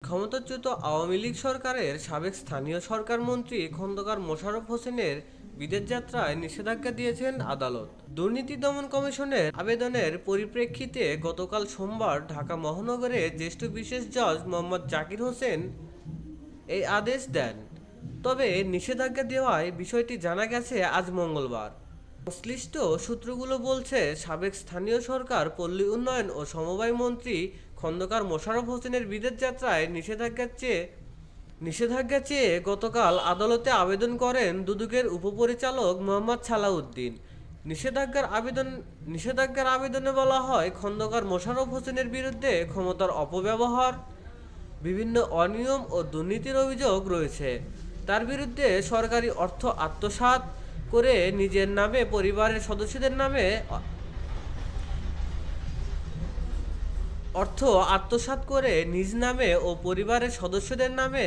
ক্ষমতাচ্যুত আওয়ামী লীগ সরকারের সাবেক স্থানীয় সরকার মন্ত্রী খন্দকার মোশাররফ হোসেনের বিদেশ যাত্রায় নিষেধাজ্ঞা দিয়েছেন আদালত। দুর্নীতি দমন কমিশনের আবেদনের পরিপ্রেক্ষিতে গতকাল সোমবার ঢাকা মহানগরে জ্যেষ্ঠ বিশেষ জজ মোহাম্মদ জাকির হোসেন এই আদেশ দেন। তবে নিষেধাজ্ঞা দেওয়ায় বিষয়টি জানা গেছে আজ মঙ্গলবার। সংশ্লিষ্ট সূত্রগুলো বলছে, সাবেক স্থানীয় সরকার পল্লী উন্নয়ন ও সমবায় মন্ত্রী খন্দকার মোশাররফ হোসেনের বিদেশ যাত্রায় নিষেধাজ্ঞা চেয়ে গতকাল আদালতে আবেদন করেন দুদকের উপপরিচালক মোহাম্মদ সালাউদ্দিন। নিষেধাজ্ঞার আবেদনে বলা হয়, খন্দকার মোশাররফ হোসেনের বিরুদ্ধে ক্ষমতার অপব্যবহার, বিভিন্ন অনিয়ম ও দুর্নীতির অভিযোগ রয়েছে। তার বিরুদ্ধে সরকারি অর্থ আত্মসাৎ করে নিজের নামে পরিবারের সদস্যদের নামে নিজ নামে ও পরিবারের সদস্যদের নামে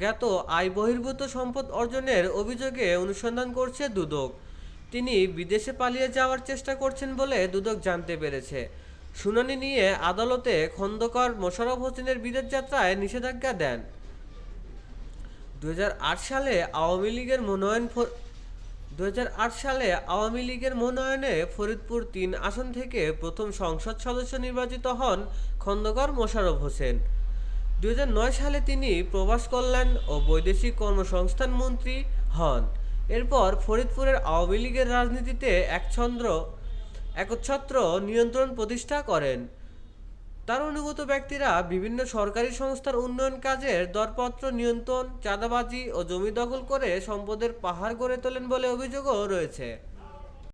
জ্ঞাত আয় বহির্ভূত সম্পদ অর্জনের অভিযোগে অনুসন্ধান করছে দুদক। তিনি বিদেশে পালিয়ে যাওয়ার চেষ্টা করছেন বলে দুদক জানতে পেরেছে। শুনানি নিয়ে আদালতে খন্দকার মোশাররফ হোসেনের বিদেশ যাত্রায় নিষেধাজ্ঞা দেন। 2008 সালে আওয়ামী লীগের মনোনয়নে ফরিদপুর 3 আসন থেকে প্রথম সংসদ সদস্য নির্বাচিত হন খন্দকার মোশাররফ হোসেন। 2009 সালে তিনি প্রবাস কল্যাণ ও বৈদেশিক কর্মসংস্থান মন্ত্রী হন। এরপর ফরিদপুরের আওয়ামী লীগের রাজনীতিতে একচ্ছত্র নিয়ন্ত্রণ প্রতিষ্ঠা করেন। তার অনুগত ব্যক্তিরা বিভিন্ন সরকারি সংস্থার উন্নয়ন কাজের দরপত্র নিয়ন্ত্রণ, চাঁদাবাজি ও জমি দখল করে সম্পদের পাহাড় গড়ে তোলেন বলে অভিযোগও রয়েছে।